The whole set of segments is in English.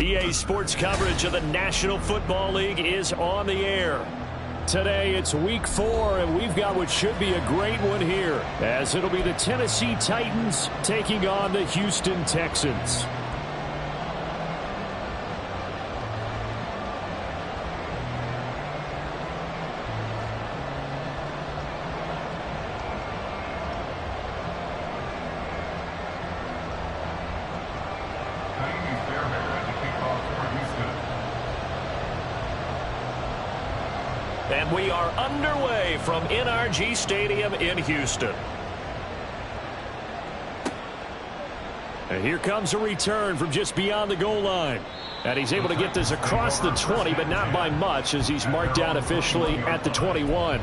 EA Sports coverage of the National Football League is on the air. Today it's week 4, and we've got what should be a great one here, as it'll be the Tennessee Titans taking on the Houston Texans. And we are underway from NRG Stadium in Houston. And here comes a return from just beyond the goal line. And he's able to get this across the 20, but not by much, as he's marked down officially at the 21.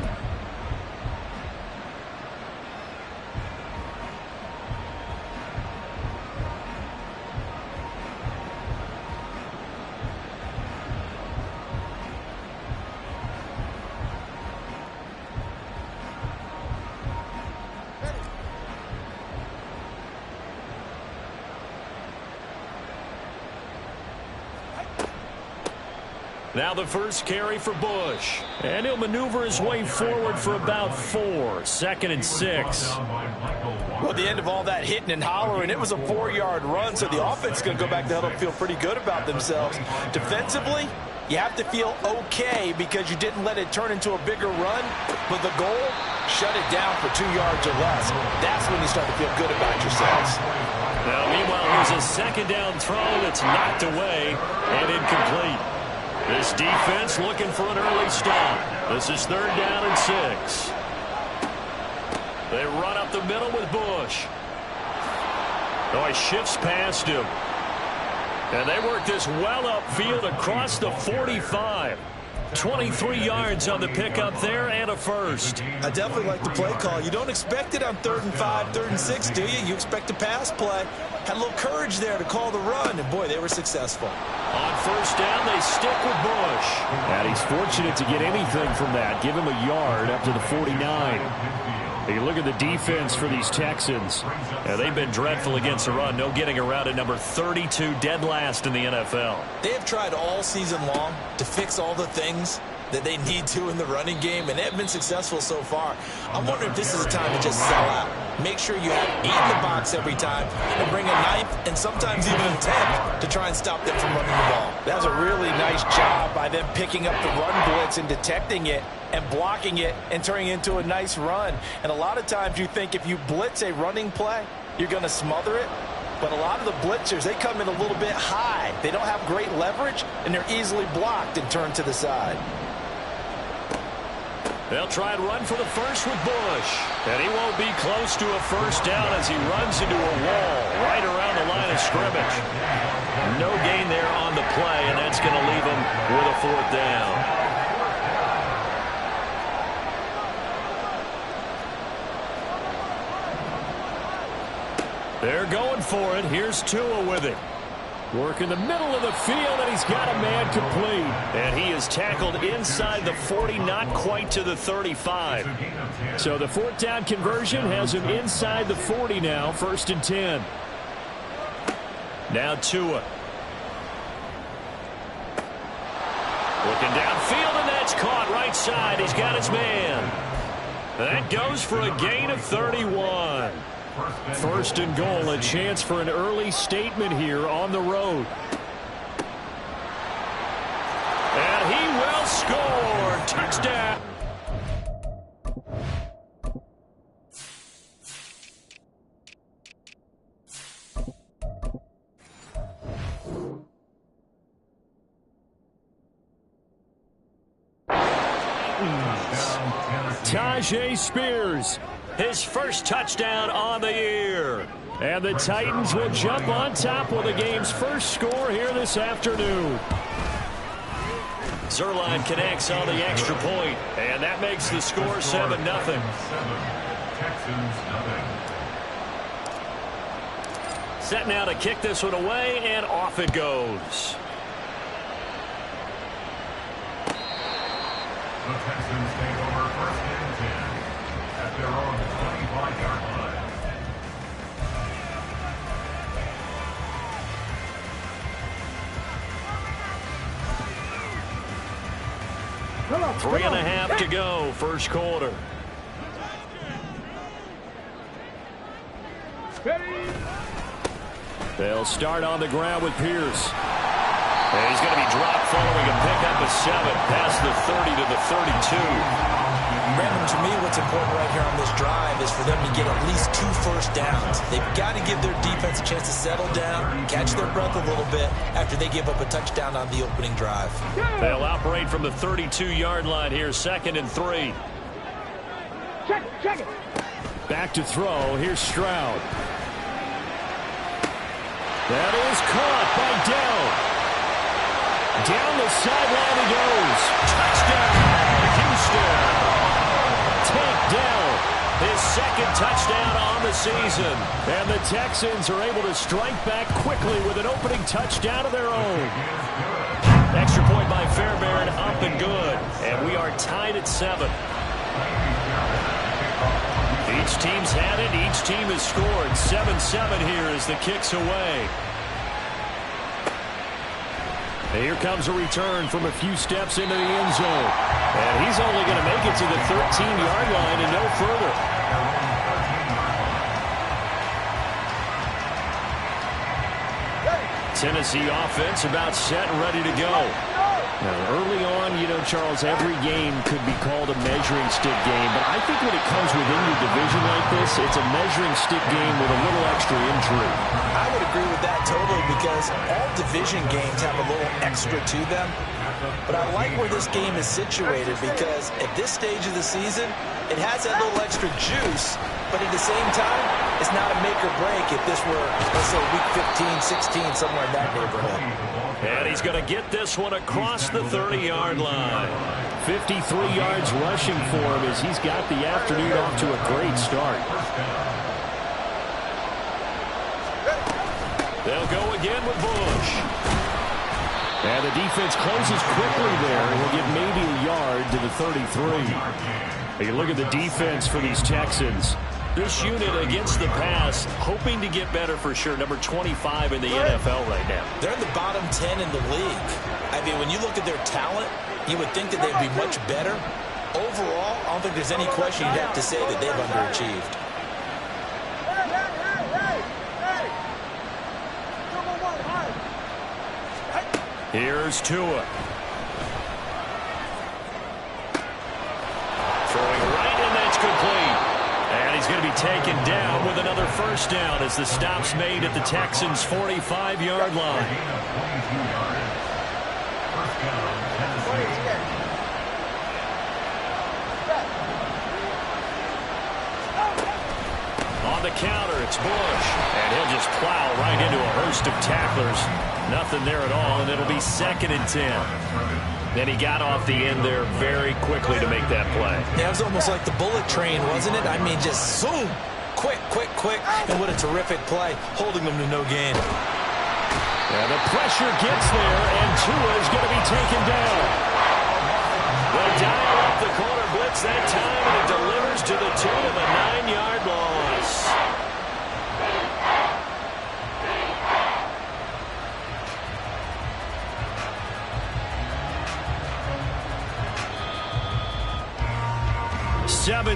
Now the first carry for Bush. And he'll maneuver his way forward for about 4. 2nd and 6. Well, at the end of all that hitting and hollering, it was a 4-yard run, so the offense is going to go back to the huddle and feel pretty good about themselves. Defensively, you have to feel okay because you didn't let it turn into a bigger run, but the goal, shut it down for 2 yards or less. That's when you start to feel good about yourselves. Now, meanwhile, here's a 2nd down throw that's knocked away and incomplete. This defense looking for an early stop. This is 3rd down and 6. They run up the middle with Bush. Oh, he shifts past him. And they work this well upfield across the 45. 23 yards on the pickup there and a first. I definitely like the play call. You don't expect it on 3rd and 5, 3rd and 6, do you? You expect a pass play. Had a little courage there to call the run, and boy, they were successful. On 1st down, they stick with Bush. And he's fortunate to get anything from that. Give him a yard up to the 49. You look at the defense for these Texans. They've been dreadful against the run. No getting around at number 32, dead last in the NFL. They have tried all season long to fix all the things that they need to in the running game, and they have been successful so far. I'm wondering if this is a time to just sell out. Make sure you have 8 in the box every time and bring a 9th and sometimes even a 10th to try and stop them from running the ball. That was a really nice job by them picking up the run blitz and detecting it and blocking it and turning it into a nice run. And a lot of times you think if you blitz a running play, you're going to smother it. But a lot of the blitzers, they come in a little bit high. They don't have great leverage, and they're easily blocked and turned to the side. They'll try and run for the first with Bush. And he won't be close to a 1st down as he runs into a wall right around the line of scrimmage. No gain there on the play, and that's going to leave him with a 4th down. They're going for it. Here's Tua with it. Work in the middle of the field, and he's got a man complete. And he is tackled inside the 40, not quite to the 35. So the 4th down conversion has him inside the 40 now, 1st and 10. Now Tua. Looking downfield, and that's caught right side. He's got his man. That goes for a gain of 31. 1st and goal, a chance for an early statement here on the road. And he will score. Touchdown. Tyjae Spears, his first touchdown on the year. And the Titans will jump on top with the game's first score here this afternoon. Zuerlein connects on the extra point, and that makes the score 7-0. Set now to kick this one away, and off it goes. The Texans take over 1st and 10 at their own 25-yard line. 3.5 to go, first quarter. They'll start on the ground with Pierce. And he's going to be dropped following a pickup of 7 past the 30 to the 32. Brandon, to me, what's important right here on this drive is for them to get at least 2 first downs. They've got to give their defense a chance to settle down, catch their breath a little bit after they give up a touchdown on the opening drive. They'll operate from the 32-yard line here, 2nd and 3. Check it. Back to throw. Here's Stroud. That is caught by Dell. Down the sideline he goes. Touchdown, Houston. Tank Dell, his 2nd touchdown on the season. And the Texans are able to strike back quickly with an opening touchdown of their own. Extra point by Fairbairn, up and good. And we are tied at 7. Each team's had it. Each team has scored. 7-7 here as the kick's away. And here comes a return from a few steps into the end zone. And he's only going to make it to the 13-yard line and no further. Tennessee offense about set and ready to go. Now, early on, you know, Charles, every game could be called a measuring stick game. But I think when it comes within your division like this, it's a measuring stick game with a little extra intrigue. I would agree with that totally because all division games have a little extra to them. But I like where this game is situated because at this stage of the season, it has that little extra juice. But at the same time, it's not a make or break if this were, let's say, week 15, 16, somewhere in that neighborhood. And he's going to get this one across the 30-yard line. 53 yards rushing for him as he's got the afternoon off to a great start. They'll go again with Bush. And the defense closes quickly there. He'll get maybe a yard to the 33. You look at the defense for these Texans. This unit against the pass, hoping to get better for sure. Number 25 in the NFL right now. They're in the bottom 10 in the league. I mean, when you look at their talent, you would think that they'd be much better. Overall, I don't think there's any question you'd have to say that they've underachieved. Here's Tua. Throwing right, and that's complete. And he's going to be taken down with another first down as the stop's made at the Texans' 45-yard line. On the counter, it's Bush. And he'll just plow right into a host of tacklers. Nothing there at all, and it'll be 2nd and 10. Then he got off the end there very quickly to make that play. Yeah, it was almost like the bullet train, wasn't it? I mean, just zoom, quick. And what a terrific play, holding them to no gain. And the pressure gets there, and Tua is going to be taken down. They dial up the corner blitz that time, and it delivers to the tune of a 9-yard loss.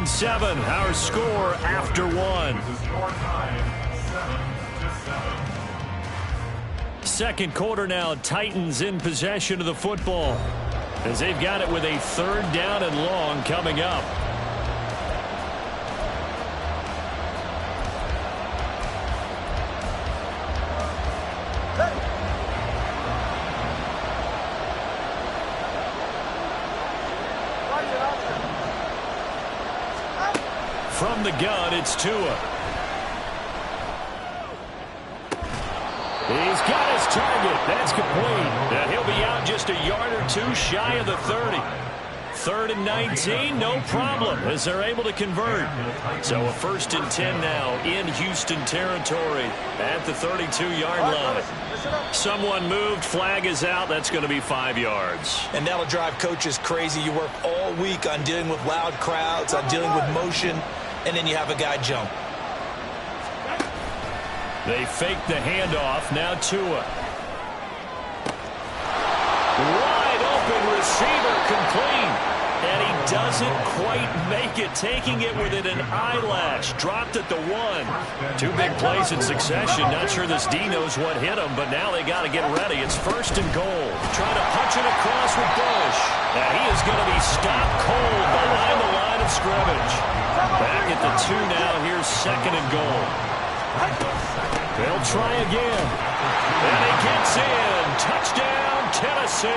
Seven, our score after one. Second quarter now, Titans in possession of the football as they've got it with a 3rd down and long coming up. From the gun, it's Tua. He's got his target. That's complete. And he'll be out just a yard or 2 shy of the 30. 3rd and 19, no problem, as they're able to convert. So a 1st and 10 now in Houston territory at the 32-yard line. Someone moved, flag is out. That's going to be 5 yards. And that'll drive coaches crazy. You work all week on dealing with loud crowds, on dealing with motion, and then you have a guy jump. They fake the handoff. Now Tua. Wide open receiver complete. doesn't quite make it, taking it within an eyelash. Dropped at the 1. 2 big plays in succession. Not sure this D knows what hit him, but now they got to get ready. It's 1st and goal. Trying to punch it across with Bush. Now he is going to be stopped cold behind the line of scrimmage. Back at the 2 now. Here's 2nd and goal. They'll try again. And he gets in. Touchdown, Tennessee.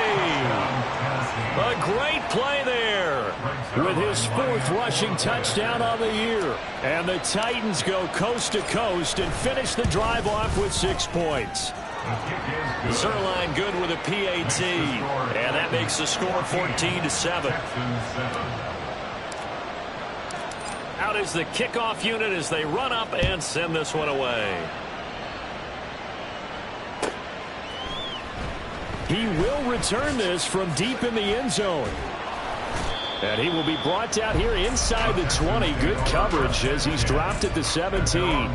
A great play there with his 4th rushing touchdown on the year. And the Titans go coast to coast and finish the drive off with 6 points. Zerline good with a PAT. And that makes the score 14-7. Out is the kickoff unit as they run up and send this one away. He will return this from deep in the end zone. And he will be brought down here inside the 20. Good coverage as he's dropped at the 17.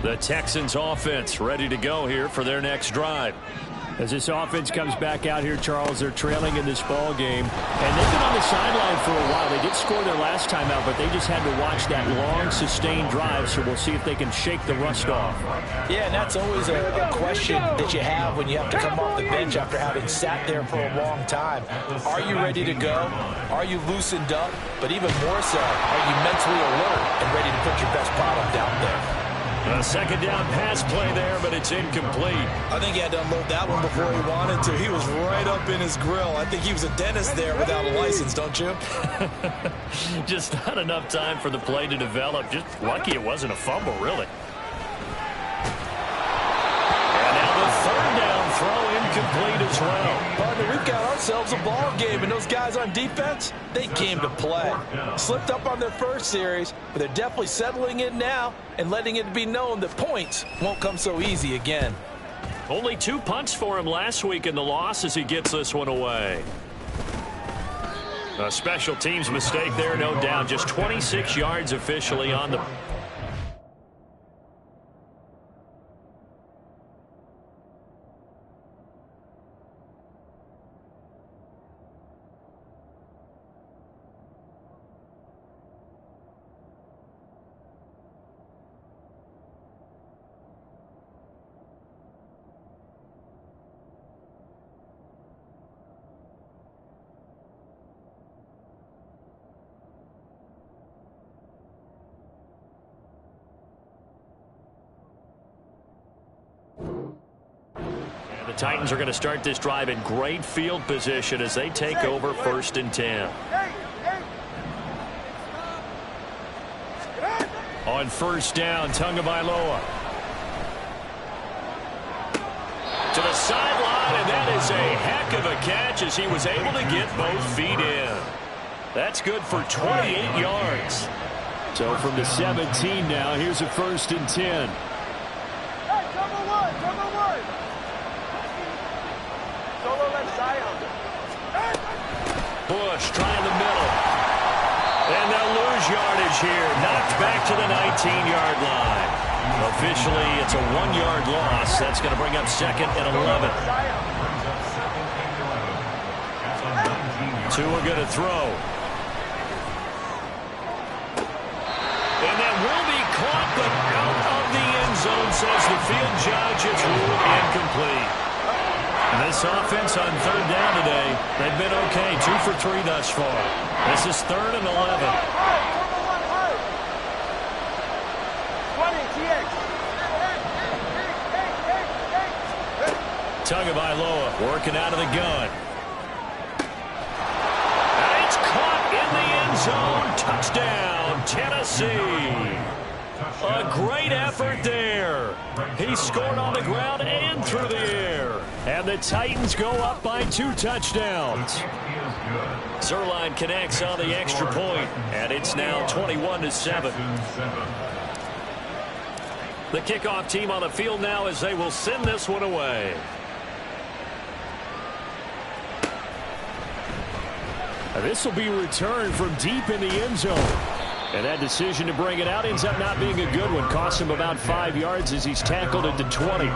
The Texans offense ready to go here for their next drive. As this offense comes back out here, Charles, they're trailing in this ball game. And they've been on the sideline for a while. They did score their last time out, but they just had to watch that long, sustained drive, so we'll see if they can shake the rust off. Yeah, and that's always a question that you have when you have to come off the bench after having sat there for a long time. Are you ready to go? Are you loosened up? But even more so, are you mentally alert and ready to put your best product out there? A 2nd down pass play there, but it's incomplete. I think he had to unload that one before he wanted to. He was right up in his grill. I think he was a dentist there without a license, don't you? Just not enough time for the play to develop. Just lucky it wasn't a fumble, really. And now the 3rd down throw incomplete as well. Partner, we've got ourselves a ball game, and those guys on defense, they came to play. Slipped up on their first series, but they're definitely settling in now and letting it be known that points won't come so easy again. Only 2 punts for him last week in the loss as he gets this one away. A special teams mistake there, no doubt. Just 26 yards officially on the... Titans are going to start this drive in great field position as they take over 1st and 10. On 1st down, Tagovailoa. To the sideline, and that is a heck of a catch as he was able to get both feet in. That's good for 28 yards. So from the 17 now, here's a 1st and 10. Bush trying the middle. And they'll lose yardage here. Knocked back to the 19-yard line. Officially, it's a 1-yard loss. That's going to bring up 2nd and 11. 2 are going to throw. And that will be caught, but out of the end zone, says the field judge. It's ruled incomplete. This offense on 3rd down today, they've been okay. 2 for 3 thus far. This is 3rd and 11. Tagovailoa working out of the gun. And it's caught in the end zone. Touchdown, Tennessee. A great effort there. He scored on the ground and through the air. And the Titans go up by 2 touchdowns. Zerline connects on the extra point, and it's now 21-7. The kickoff team on the field now as they will send this one away. This will be returned from deep in the end zone. And that decision to bring it out ends up not being a good one. Cost him about 5 yards as he's tackled at the 20.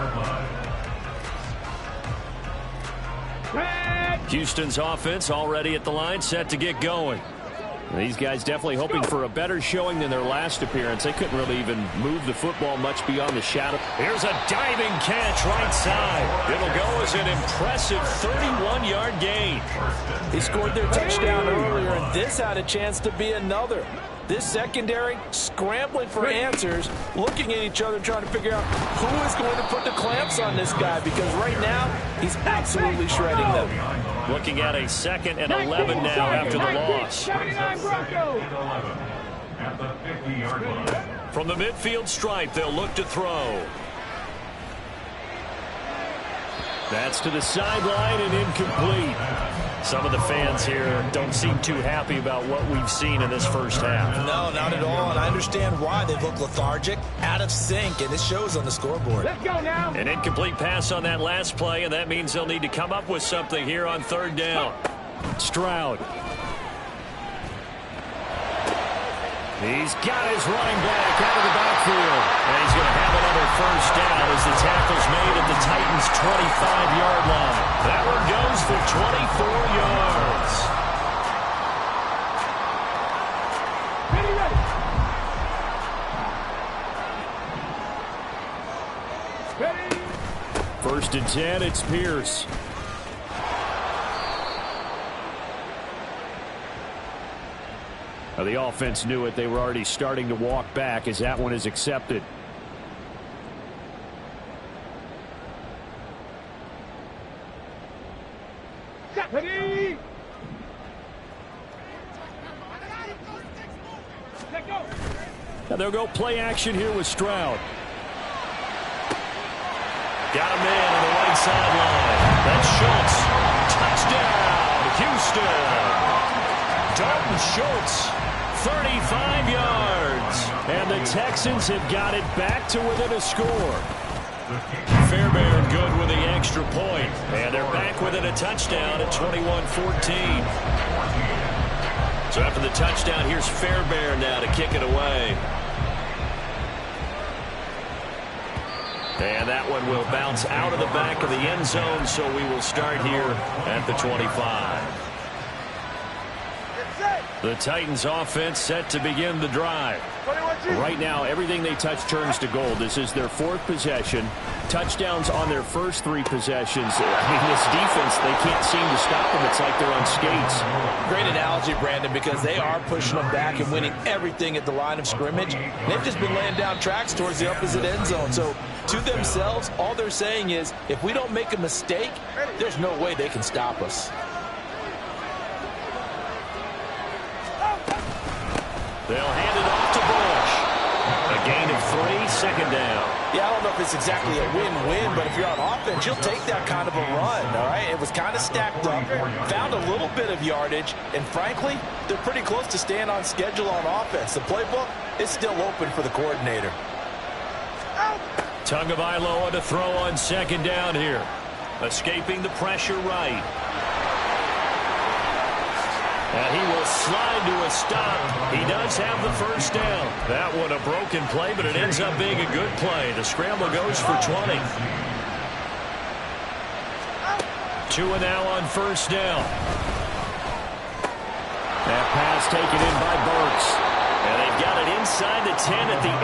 Red Houston's offense already at the line, set to get going. These guys definitely hoping for a better showing than their last appearance. They couldn't really even move the football much beyond the shadow. Here's a diving catch right side. It'll go as an impressive 31-yard gain. He scored their touchdown earlier, and this had a chance to be another. This secondary scrambling for answers, looking at each other, trying to figure out who is going to put the clamps on this guy, because right now he's absolutely shredding them. Looking at a 2nd and 11 now after the loss. From the midfield stripe, they'll look to throw. That's to the sideline and incomplete. Some of the fans here don't seem too happy about what we've seen in this first half. No, not at all, and I understand why. They look lethargic, out of sync, and it shows on the scoreboard. Let's go now. An incomplete pass on that last play, and that means they'll need to come up with something here on 3rd down. Stroud. He's got his running back out of the backfield. And he's going to have another first down as the tackle's made at the Titans' 25-yard line. That one goes for 24 yards. Ready, ready. 1st and 10, it's Pierce. Now, the offense knew it. They were already starting to walk back as that one is accepted. Ready. Let go. Now they'll go play action here with Stroud. Got a man on the right sideline. That's Schultz. Touchdown, Houston. Dalton Schultz, 35 yards. And the Texans have got it back to within a score. Fairbairn good with the extra point. And they're back within a touchdown at 21-14. So after the touchdown, here's Fairbairn now to kick it away. And that one will bounce out of the back of the end zone, so we will start here at the 25. The Titans offense set to begin the drive. Right now, everything they touch turns to gold. This is their 4th possession. Touchdowns on their first 3 possessions. I mean, this defense, they can't seem to stop them. It's like they're on skates. Great analogy, Brandon, because they are pushing them back and winning everything at the line of scrimmage. They've just been laying down tracks towards the opposite end zone. So to themselves, all they're saying is, if we don't make a mistake, there's no way they can stop us. They'll hand it off to Bush. A gain of 3, 2nd down. Yeah, I don't know if it's exactly a win-win, but if you're on offense, you'll take that kind of a run, all right? It was kind of stacked up, found a little bit of yardage, and frankly, they're pretty close to staying on schedule on offense. The playbook is still open for the coordinator. Tagovailoa to throw on 2nd down here. Escaping the pressure right. And he will slide to a stop. He does have the first down. That one a broken play, but it ends up being a good play. The scramble goes for 20. Tua now on first down. That pass taken in by Burks. And they've got it inside the 10 at the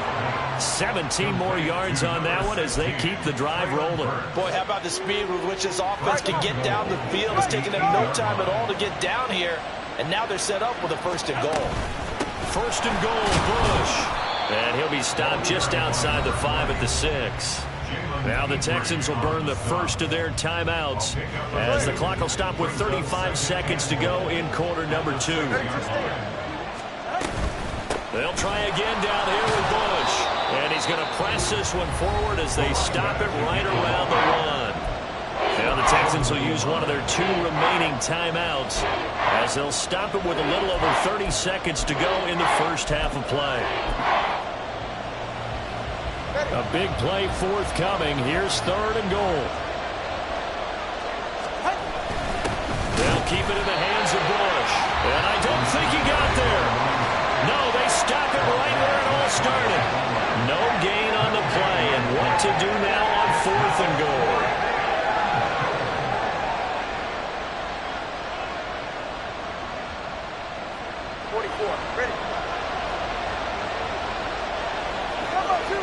8. 17 more yards on that one as they keep the drive rolling. Boy, how about the speed with which this offense can get down the field? It's taken them no time at all to get down here. And now they're set up with a 1st and goal. 1st and goal, Bush. And he'll be stopped just outside the 5 at the 6. Now the Texans will burn the first of their timeouts as the clock will stop with 35 seconds to go in quarter number 2. They'll try again down here with Bush. And he's going to press this one forward as they stop it right around the 1. Now the Texans will use one of their 2 remaining timeouts as they'll stop it with a little over 30 seconds to go in the first half of play. A big play forthcoming. Here's 3rd and goal. They'll keep it in the hands of Bush. And I don't think he got there. No, they stop it right where it all started. No gain on the play, and what to do now on 4th and goal. 4. Ready. Come on, 2.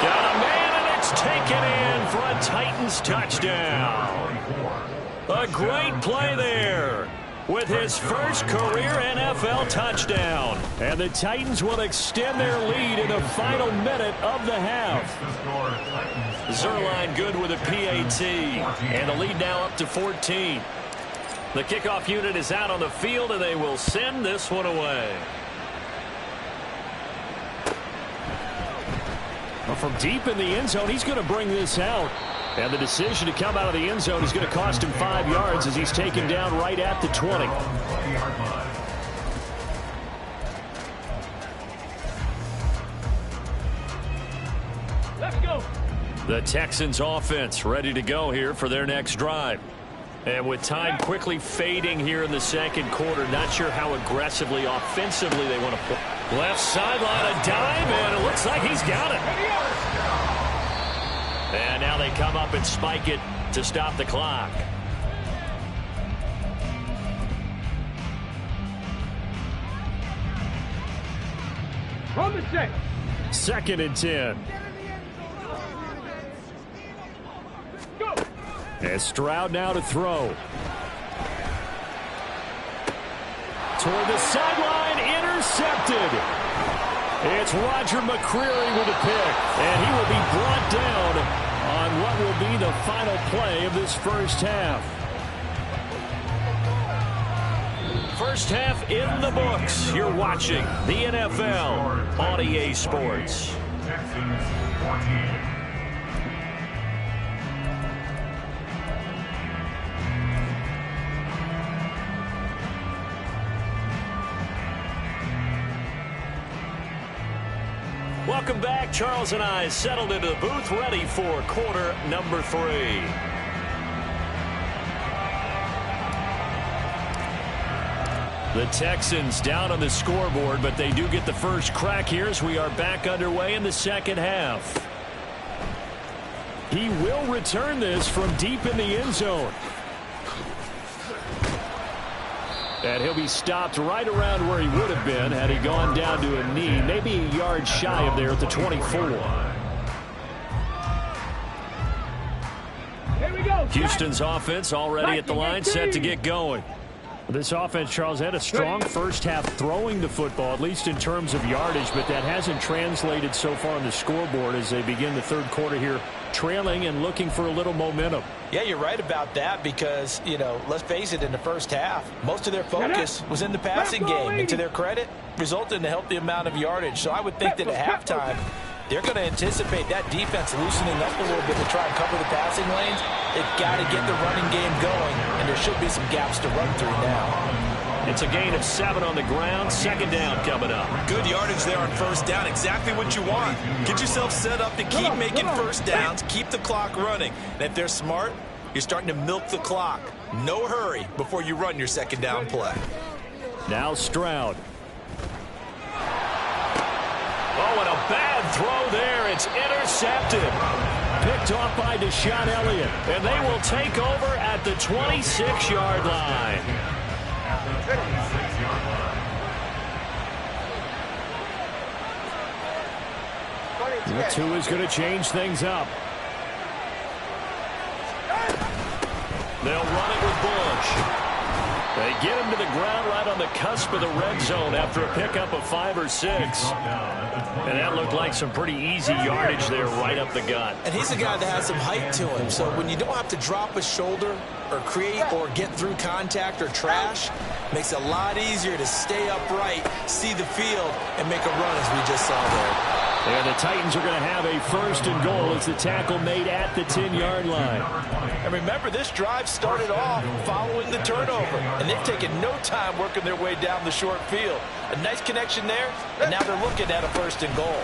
Got a man, and it's taken in for a Titans touchdown. A great play there with his first career NFL touchdown. And the Titans will extend their lead in the final minute of the half. Zuerlein good with a PAT. And the lead now up to 14. The kickoff unit is out on the field, and they will send this one away. Well, from deep in the end zone, he's going to bring this out. And the decision to come out of the end zone is going to cost him 5 yards as he's taken down right at the 20. Let's go. The Texans offense ready to go here for their next drive. And with time quickly fading here in the second quarter, not sure how aggressively, offensively they want to play. Left sideline, a dime, and it looks like he's got it. And now they come up and spike it to stop the clock. From the check. 2nd and 10. Go. And Stroud now to throw. Toward the sideline, intercepted. It's Roger McCreary with a pick, and he will be brought down on what will be the final play of this first half. First half in the books. You're watching the NFL on EA Sports. Texans 14. Welcome back. Charles and I settled into the booth, ready for quarter number 3. The Texans down on the scoreboard, but they do get the first crack here as we are back underway in the second half. He will return this from deep in the end zone. And he'll be stopped right around where he would have been had he gone down to a knee, maybe a yard shy of there at the 24. Here we go. Houston's offense already at the line, set to get going. This offense, Charles, had a strong first half throwing the football, at least in terms of yardage, but that hasn't translated so far on the scoreboard as they begin the third quarter here, trailing and looking for a little momentum. Yeah, you're right about that because, you know, let's face it, in the first half, most of their focus was in the passing game. And to their credit, resulted in a healthy amount of yardage. So I would think that at halftime, they're going to anticipate that defense loosening up a little bit to try and cover the passing lanes. They've got to get the running game going, and there should be some gaps to run through now. It's a gain of 7 on the ground. Second down coming up. Good yardage there on first down. Exactly what you want. Get yourself set up to keep making first downs, keep the clock running. And if they're smart, you're starting to milk the clock. No hurry before you run your second down play. Now Stroud. Oh, and a bad throw there. It's intercepted. Picked off by Deshaun Elliott. And they will take over at the 26-yard line. The 2 is going to change things up. They'll run it with Bush. They get him to the ground right on the cusp of the red zone after a pickup of 5 or 6. And that looked like some pretty easy yardage there right up the gut. And he's a guy that has some height to him. So when you don't have to drop a shoulder or create or get through contact or trash, makes it a lot easier to stay upright, see the field, and make a run as we just saw there. And the Titans are going to have a first and goal as the tackle made at the 10-yard line. And remember, this drive started off following the turnover, and they've taken no time working their way down the short field. A nice connection there, and now they're looking at a first and goal.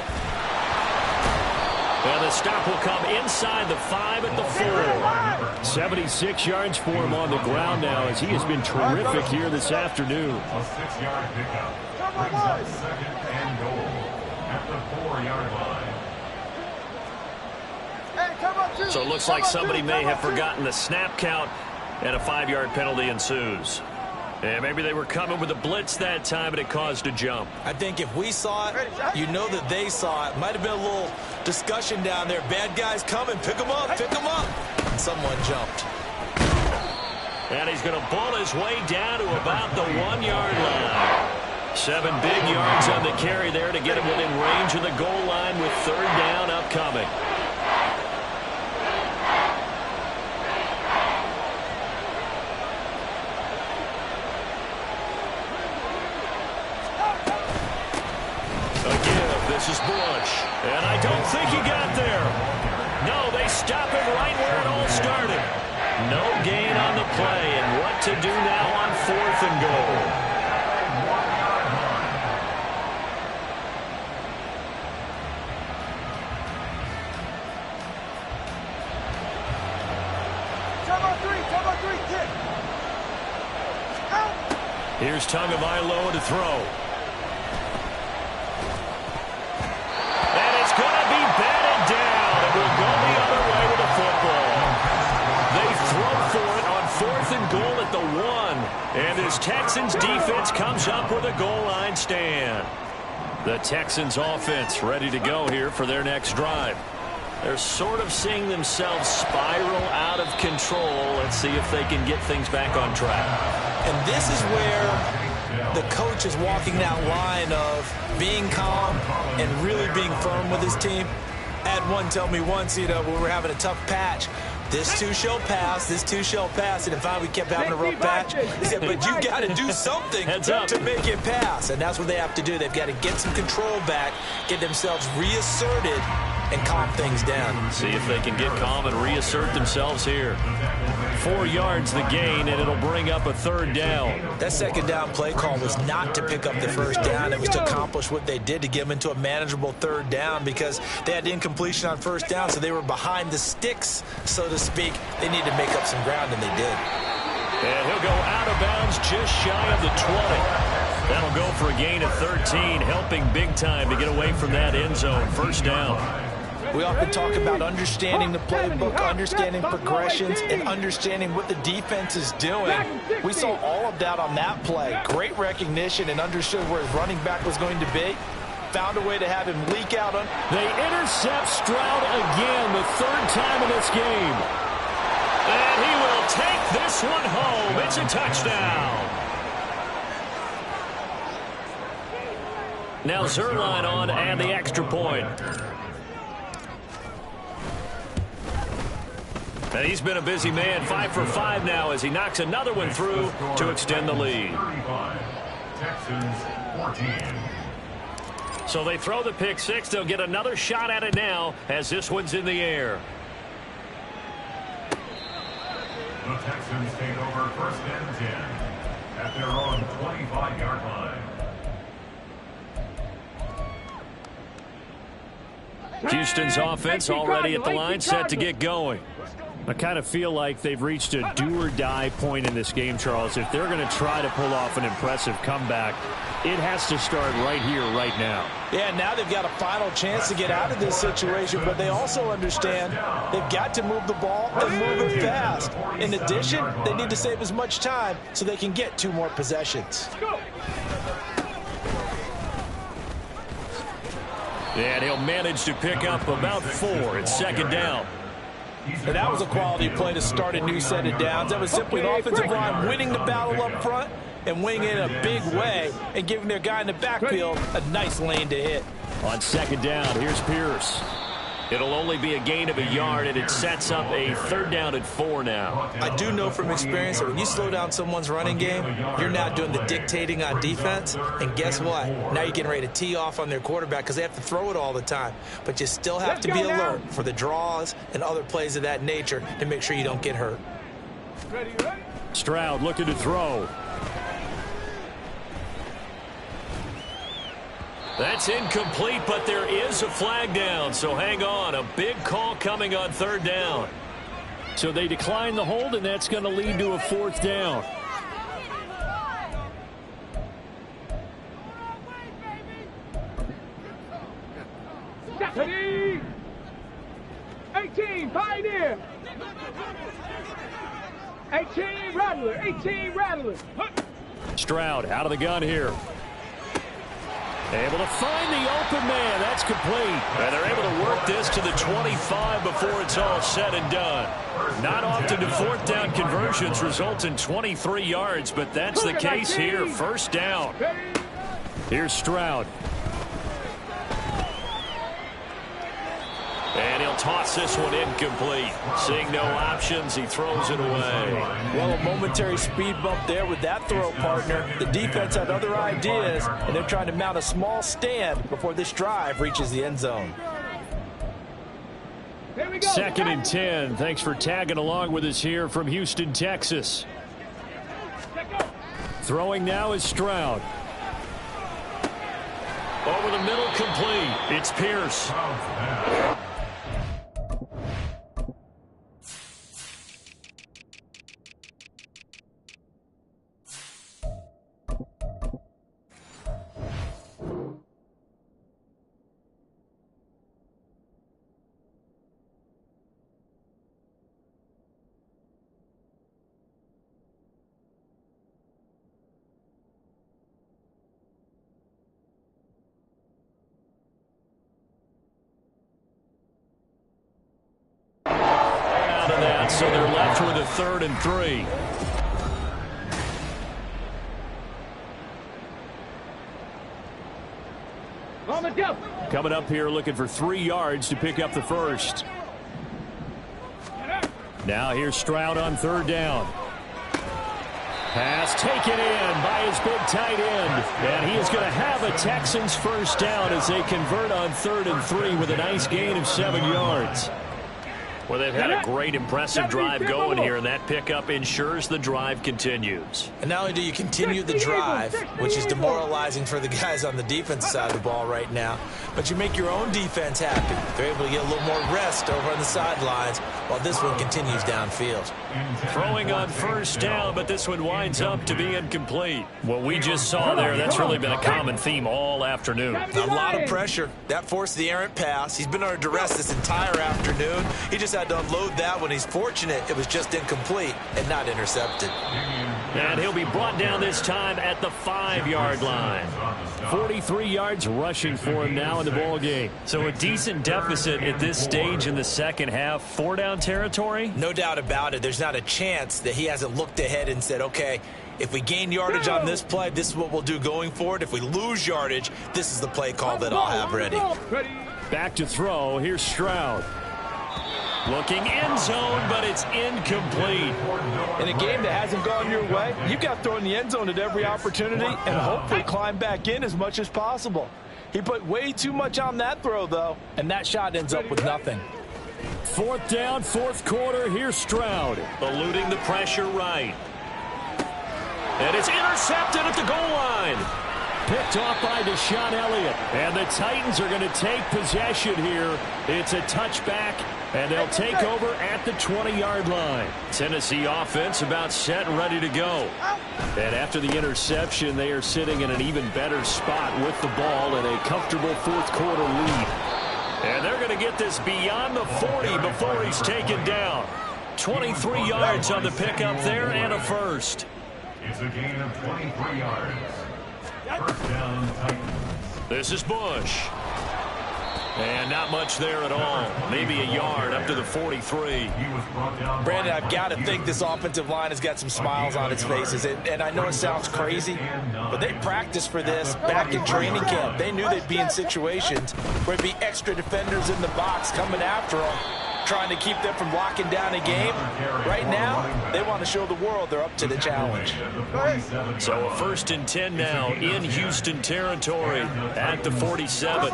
And the stop will come inside the 5 at the 4. 76 yards for him on the ground now as he has been terrific here this afternoon. A 6-yard pickup brings up second and goal at the 4-yard line. So it looks like somebody may have forgotten the snap count and a 5-yard penalty ensues. And maybe they were coming with a blitz that time, and it caused a jump. I think if we saw it, you know that they saw it. Might have been a little discussion down there. Bad guys coming. Pick them up. Pick them up. And someone jumped. And he's going to ball his way down to about the 1-yard line. 7 big yards on the carry there to get him within range of the goal line with 3rd down upcoming. This is Bush, and I don't think he got there. No, they stop him right where it all started. No gain on the play, and what to do now on 4th and goal. Time on three, kick. Out. Here's Tagovailoa to throw. Will go the other way with the football. They throw for it on 4th and goal at the 1. And this Texans defense comes up with a goal line stand. The Texans offense ready to go here for their next drive. They're sort of seeing themselves spiral out of control. Let's see if they can get things back on track. And this is where the coach is walking that line of being calm and really being firm with his team. I had one tell me once, when we were having a tough patch, this too shall pass, this too shall pass. And if we kept having a rough patch, he said, but you got to do something to make it pass. And that's what they have to do. They've got to get some control back, get themselves reasserted, and calm things down. See if they can get calm and reassert themselves here. 4 yards the gain, and it'll bring up a 3rd down. That 2nd down play call was not to pick up the 1st down. It was to accomplish what they did, to get them into a manageable 3rd down, because they had incompletion on 1st down, so they were behind the sticks, so to speak. They needed to make up some ground, and they did. And he'll go out of bounds just shy of the 20. That'll go for a gain of 13, helping big time to get away from that end zone. 1st down. We often talk about understanding the playbook, understanding progressions, and understanding what the defense is doing. We saw all of that on that play. Great recognition and understood where his running back was going to be. Found a way to have him leak out. They intercept Stroud again, the 3rd time in this game. And he will take this one home. It's a touchdown. Now Zuerlein on and the extra point. And he's been a busy man, 5 for 5 now as he knocks another one through to extend the lead. Texans 14. So they throw the pick 6. They'll get another shot at it now as this one's in the air. The Texans take over 1st and 10 at their own 25-yard line. Houston's offense already at the line, set to get going. I kind of feel like they've reached a do-or-die point in this game, Charles. If they're going to try to pull off an impressive comeback, it has to start right here, right now. Yeah, now they've got a final chance to get out of this situation, but they also understand they've got to move the ball and move it fast. In addition, they need to save as much time so they can get 2 more possessions. And he'll manage to pick up about 4. It's 2nd down. And that was a quality play to start a new set of downs. That was simply the offensive line winning the battle up front and winning it in a big way and giving their guy in the backfield a nice lane to hit. On 2nd down, here's Pierce. It'll only be a gain of a yard, and it sets up a 3rd down at 4 now. I do know from experience that when you slow down someone's running game, you're not doing the dictating on defense. And guess what? Now you're getting ready to tee off on their quarterback because they have to throw it all the time. But you still have to be alert for the draws and other plays of that nature to make sure you don't get hurt. Stroud looking to throw. That's incomplete, but there is a flag down, so hang on. A big call coming on 3rd down. So they decline the hold, and that's going to lead to a 4th down. Pioneer. 18 Rattler, 18 Rattler. Stroud out of the gun here. Able to find the open man. That's complete. And they're able to work this to the 25 before it's all said and done. Not often do fourth down conversions result in 23 yards, but that's the case here. First down. Here's Stroud. And he'll toss this one incomplete. Seeing no options, he throws it away. Well, a momentary speed bump there with that throw, partner. The defense had other ideas, and they're trying to mount a small stand before this drive reaches the end zone. Second and 10. Thanks for tagging along with us here from Houston, Texas. Throwing now is Stroud. Over the middle, complete. It's Pierce. So they're left with a 3rd and 3. Coming up here looking for 3 yards to pick up the first. Now here's Stroud on 3rd down. Pass taken in by his big tight end. And he is going to have a Texans first down as they convert on 3rd and 3 with a nice gain of 7 yards. Well, they've had a great, impressive drive going here, and that pickup ensures the drive continues. And not only do you continue the drive, which is demoralizing for the guys on the defensive side of the ball right now, but you make your own defense happy. They're able to get a little more rest over on the sidelines while this one continues downfield. Throwing on first down, but this one winds up to be incomplete. What we just saw there, that's really been a common theme all afternoon. A lot of pressure. That forced the errant pass. He's been under duress this entire afternoon. He just had to unload that one. He's fortunate it was just incomplete and not intercepted. And he'll be brought down this time at the 5-yard line. 43 yards rushing for him now in the ball game. So a decent deficit at this stage in the second half. 4-down territory? No doubt about it. There's not a chance that he hasn't looked ahead and said, okay, if we gain yardage on this play, this is what we'll do going forward. If we lose yardage, this is the play call that I'll have ready. Back to throw. Here's Stroud. Looking end zone, but it's incomplete. In a game that hasn't gone your way, you've got to throw in the end zone at every opportunity and hopefully climb back in as much as possible. He put way too much on that throw, though, and that shot ends up with nothing. 4th down, 4th quarter. Here's Stroud. Eluding the pressure right. And it's intercepted at the goal line. Picked off by Deshaun Elliott. And the Titans are going to take possession here. It's a touchback, and they'll take over at the 20-yard line. Tennessee offense about set and ready to go. And after the interception, they are sitting in an even better spot with the ball in a comfortable 4th quarter lead. And they're going to get this beyond the 40 before he's taken down. 23 yards on the pickup there and a first. It's a gain of 23 yards. First down, Titans. This is Bush. And not much there at all. Maybe a yard up to the 43. Brandon, I've got to think this offensive line has got some smiles on its faces. And I know it sounds crazy, but they practiced for this back in training camp. They knew they'd be in situations where there'd be extra defenders in the box coming after them, trying to keep them from locking down a game. Right now, they want to show the world they're up to the challenge. So a 1st and 10 now in Houston territory at the 47.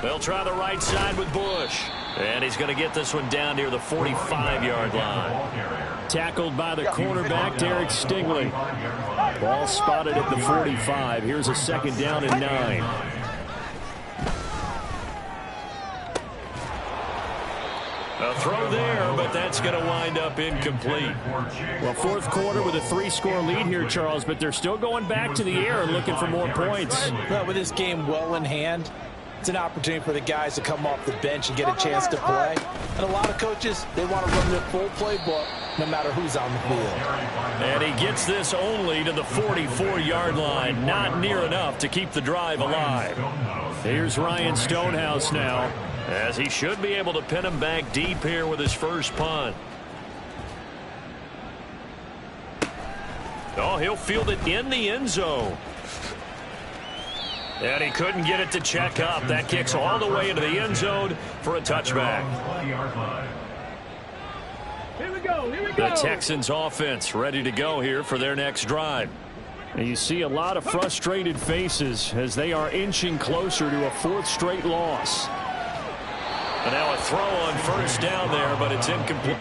They'll try the right side with Bush. And he's going to get this one down near the 45-yard line. Tackled by the cornerback, Derek Stingley. Ball spotted at the 45. Here's a 2nd down and 9. A throw there, but that's going to wind up incomplete. Well, 4th quarter with a 3-score lead here, Charles, but they're still going back to the air and looking for more points. Well, with this game well in hand, it's an opportunity for the guys to come off the bench and get a chance to play. And a lot of coaches, they want to run their full playbook no matter who's on the field. And he gets this only to the 44-yard line. Not near enough to keep the drive alive. Here's Ryan Stonehouse now, as he should be able to pin him back deep here with his first punt. Oh, he'll field it in the end zone. And he couldn't get it to check up. That kicks all the way into the end zone for a touchback. Here we go. Here we The go. Texans offense ready to go here for their next drive. And you see a lot of frustrated faces as they are inching closer to a fourth straight loss. And now a throw on first down there, but it's incomplete.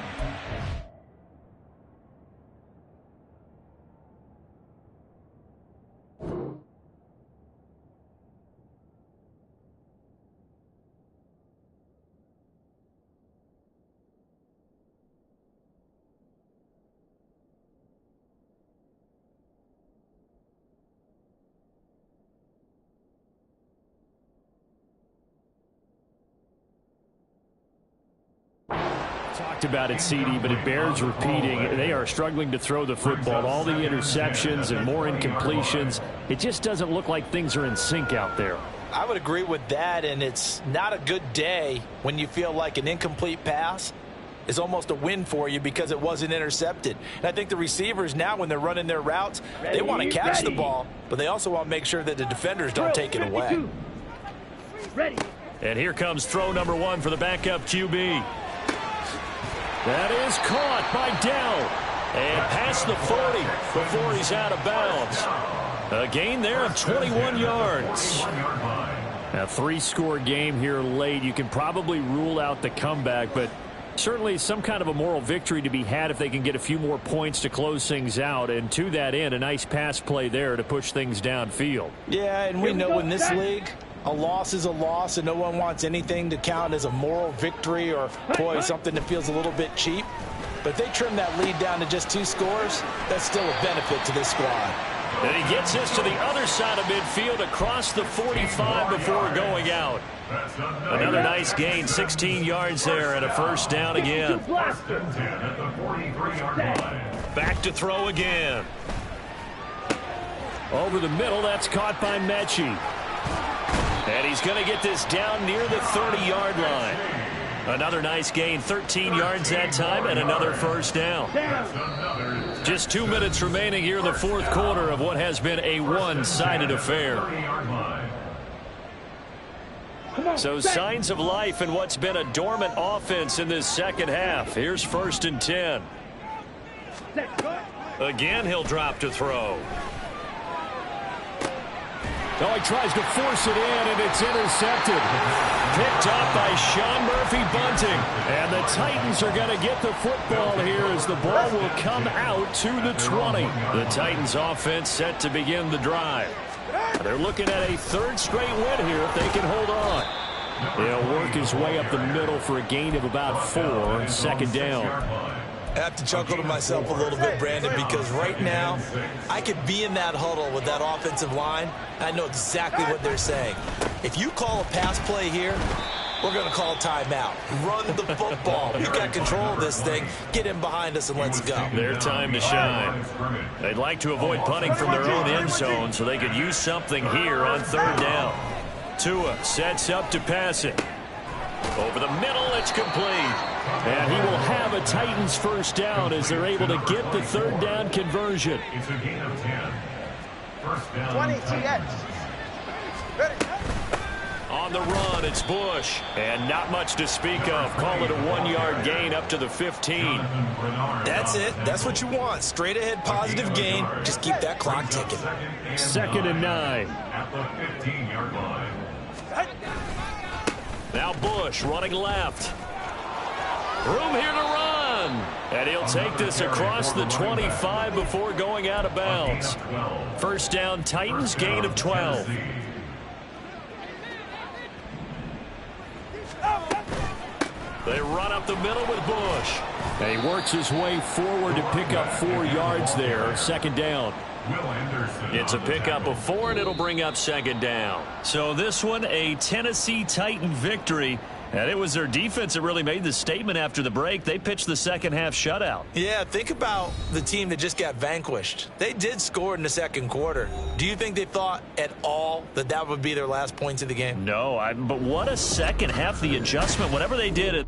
Talked about it, CD, but it bears repeating. They are struggling to throw the football. All the interceptions and more incompletions. It just doesn't look like things are in sync out there. I would agree with that, and it's not a good day when you feel like an incomplete pass is almost a win for you because it wasn't intercepted. And I think the receivers now, when they're running their routes, they want to catch the ball, but they also want to make sure that the defenders don't take it away. Ready. And here comes throw number one for the backup QB. That is caught by Dell. And past the 40 before he's out of bounds. A gain there of 21 yards. A three-score game here late. You can probably rule out the comeback, but certainly some kind of a moral victory to be had if they can get a few more points to close things out. And to that end, a nice pass play there to push things downfield. Yeah, and we know in this league, a loss is a loss, and no one wants anything to count as a moral victory or, boy, something that feels a little bit cheap. But if they trim that lead down to just 2 scores, that's still a benefit to this squad. And he gets this to the other side of midfield across the 45 before going out. Another nice gain, 16 yards there and a first down again. Back to throw again. Over the middle, that's caught by Mechie. And he's going to get this down near the 30-yard line. Another nice gain, 13 yards that time, and another first down. Just 2 minutes remaining here in the fourth quarter of what has been a one-sided affair. So signs of life in what's been a dormant offense in this second half. Here's 1st and 10. Again, he'll drop to throw. Oh, he tries to force it in, and it's intercepted. Picked up by Sean Murphy-Bunting. And the Titans are going to get the football here as the ball will come out to the 20. The Titans offense set to begin the drive. They're looking at a 3rd straight win here if they can hold on. He'll work his way up the middle for a gain of about 4, 2nd down. I have to chuckle to myself a little bit, Brandon, because right now I could be in that huddle with that offensive line. I know exactly what they're saying. If you call a pass play here, we're going to call a timeout. Run the football. We've got control of this thing. Get in behind us and let's go. Their time to shine. They'd like to avoid punting from their own end zone so they could use something here on 3rd down. Tua sets up to pass it. Over the middle, it's complete. And he will have a Titans first down as they're able to get the 3rd down conversion. It's a gain of 10. First down. 20 TX. Ready. On the run, it's Bush. And not much to speak of. Call it a 1-yard gain up to the 15. That's it. That's what you want. Straight ahead positive gain. Just keep that clock ticking. 2nd and 9. At the 15-yard line. Now Bush running left. Room here to run. And he'll take this across the 25 before going out of bounds. First down, Titans, gain of 12. They run up the middle with Bush. And he works his way forward to pick up 4 yards there. 2nd down. It's a pickup of 4, and it'll bring up 2nd down. So this one, a Tennessee Titan victory. And it was their defense that really made the statement after the break. They pitched the second half shutout. Yeah, think about the team that just got vanquished. They did score in the second quarter. Do you think they thought at all that that would be their last points of the game? No, but what a second half, the adjustment. Whatever they did.